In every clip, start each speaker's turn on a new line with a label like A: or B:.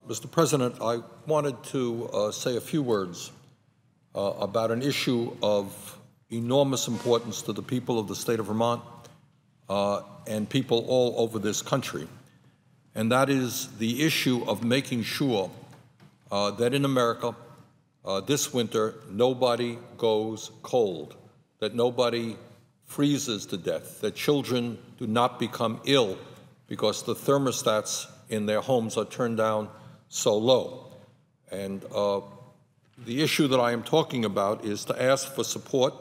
A: Mr. President, I wanted to say a few words about an issue of enormous importance to the people of the state of Vermont and people all over this country, and that is the issue of making sure that in America this winter nobody goes cold, that nobody freezes to death, that children do not become ill because the thermostats in their homes are turned down so low. And the issue that I am talking about is to ask for support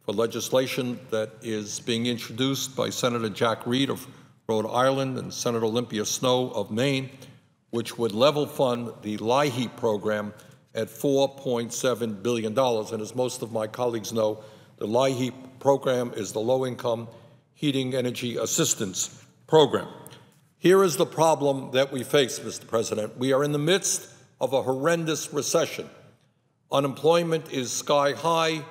A: for legislation that is being introduced by Senator Jack Reed of Rhode Island and Senator Olympia Snowe of Maine, which would level fund the LIHEAP program at $4.7 billion. And as most of my colleagues know, the LIHEAP program is the Low-Income Heating Energy Assistance Program. Here is the problem that we face, Mr. President. We are in the midst of a horrendous recession. Unemployment is sky high.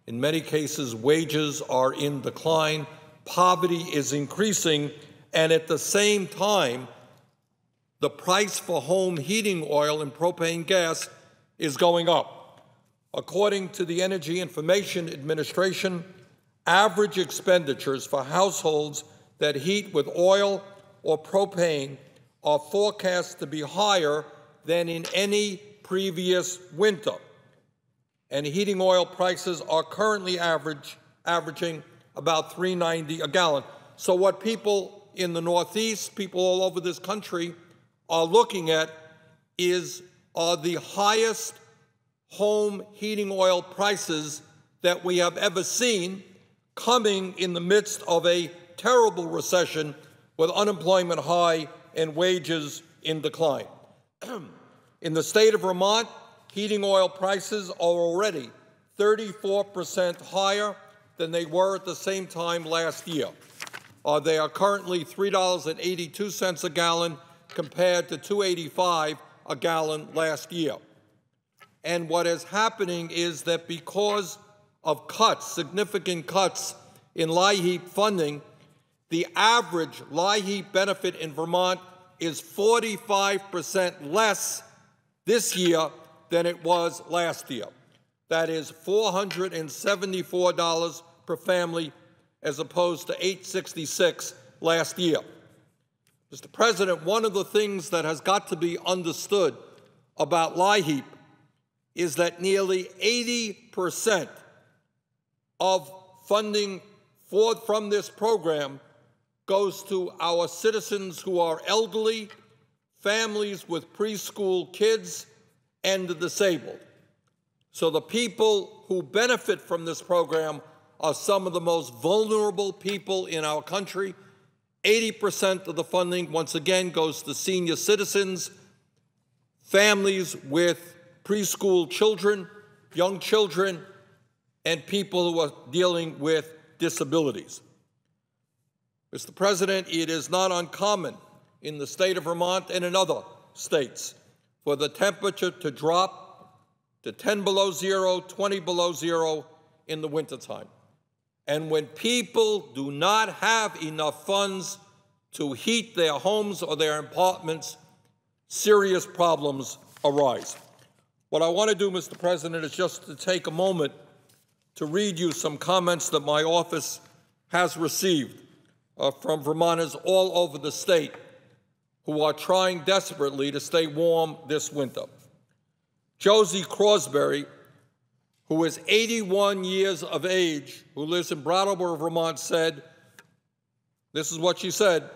A: In many cases, wages are in decline. Poverty is increasing. And at the same time, the price for home heating oil and propane gas is going up. According to the Energy Information Administration, average expenditures for households that heat with oil or propane are forecast to be higher than in any previous winter. And heating oil prices are currently averaging about $3.90 a gallon. So what people in the Northeast, people all over this country are looking at are the highest home heating oil prices that we have ever seen, coming in the midst of a terrible recession with unemployment high and wages in decline. In the state of Vermont, heating oil prices are already 34% higher than they were at the same time last year. They are currently $3.82 a gallon compared to $2.85 a gallon last year. And what is happening is that because of cuts, significant cuts in LIHEAP funding, the average LIHEAP benefit in Vermont is 45% less this year than it was last year. That is $474 per family as opposed to $866 last year. Mr. President, one of the things that has got to be understood about LIHEAP is that nearly 80% of funding from this program goes to our citizens who are elderly, families with preschool kids, and the disabled. So the people who benefit from this program are some of the most vulnerable people in our country. 80% of the funding, once again, goes to senior citizens, families with preschool children, young children, and people who are dealing with disabilities. Mr. President, it is not uncommon in the state of Vermont and in other states for the temperature to drop to 10 below zero, 20 below zero in the wintertime. And when people do not have enough funds to heat their homes or their apartments, serious problems arise. What I want to do, Mr. President, is just to take a moment to read you some comments that my office has received from Vermonters all over the state who are trying desperately to stay warm this winter. Josie Crosby, who is 81 years of age, who lives in Brattleboro, Vermont, said, this is what she said,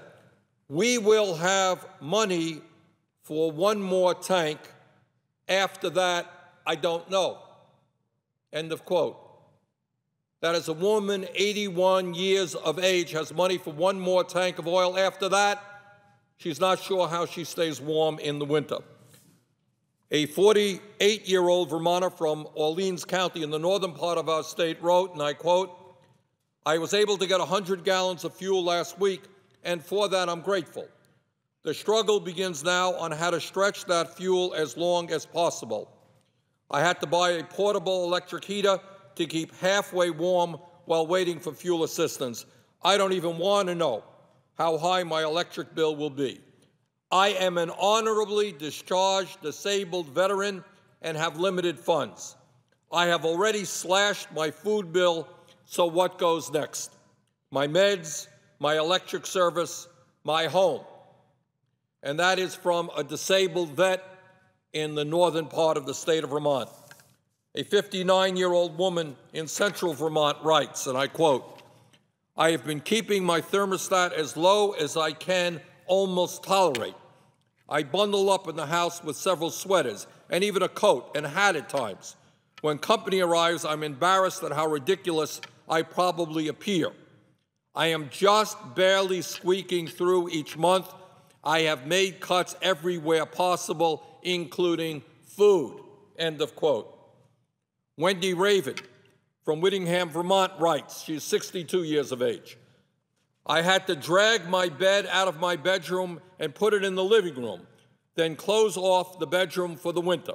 A: "We will have money for one more tank. After that, I don't know." End of quote. That is a woman, 81 years of age, has money for one more tank of oil. After that, she's not sure how she stays warm in the winter. A 48-year-old Vermonter from Orleans County in the northern part of our state wrote, and I quote, "I was able to get 100 gallons of fuel last week, and for that I'm grateful. The struggle begins now on how to stretch that fuel as long as possible. I had to buy a portable electric heater to keep halfway warm while waiting for fuel assistance. I don't even want to know how high my electric bill will be. I am an honorably discharged disabled veteran and have limited funds. I have already slashed my food bill, so what goes next? My meds, my electric service, my home. And that is from a disabled vet in the northern part of the state of Vermont. A 59-year-old woman in central Vermont writes, and I quote, "I have been keeping my thermostat as low as I can almost tolerate. I bundle up in the house with several sweaters and even a coat and hat at times. When company arrives, I'm embarrassed at how ridiculous I probably appear. I am just barely squeaking through each month. I have made cuts everywhere possible, including food." End of quote. Wendy Raven from Whittingham, Vermont writes, she is 62 years of age, "I had to drag my bed out of my bedroom and put it in the living room, then close off the bedroom for the winter.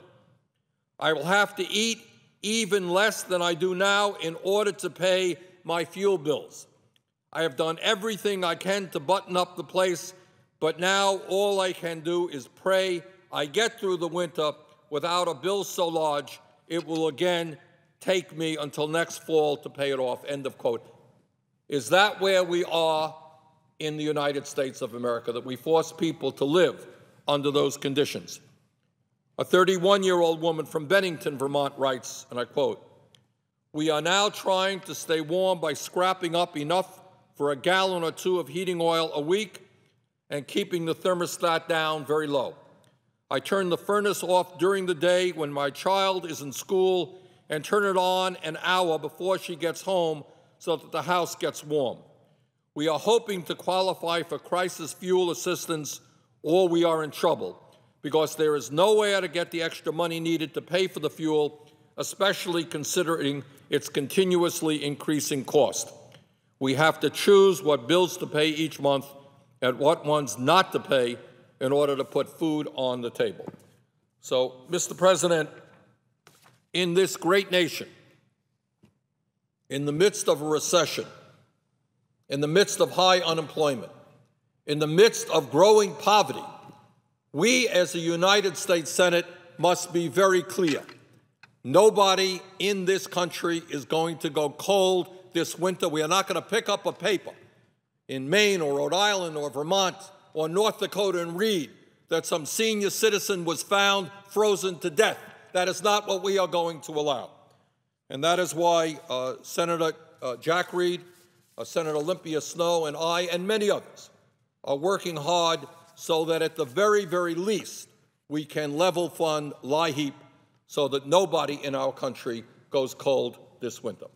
A: I will have to eat even less than I do now in order to pay my fuel bills. I have done everything I can to button up the place, but now all I can do is pray I get through the winter without a bill so large it will again take me until next fall to pay it off." End of quote. Is that where we are in the United States of America, that we force people to live under those conditions? A 31-year-old woman from Bennington, Vermont writes, and I quote, "We are now trying to stay warm by scrapping up enough for a gallon or two of heating oil a week and keeping the thermostat down very low. I turn the furnace off during the day when my child is in school and turn it on an hour before she gets home so that the house gets warm. We are hoping to qualify for crisis fuel assistance, or we are in trouble because there is nowhere to get the extra money needed to pay for the fuel, especially considering its continuously increasing cost. We have to choose what bills to pay each month and what ones not to pay in order to put food on the table." So, Mr. President, in this great nation, in the midst of a recession, in the midst of high unemployment, in the midst of growing poverty, we as a United States Senate must be very clear. Nobody in this country is going to go cold this winter. We are not going to pick up a paper in Maine or Rhode Island or Vermont or North Dakota and read that some senior citizen was found frozen to death. That is not what we are going to allow. And that is why Senator Jack Reed, Senator Olympia Snowe, and I, and many others, are working hard so that at the very, very least, we can level fund LIHEAP so that nobody in our country goes cold this winter.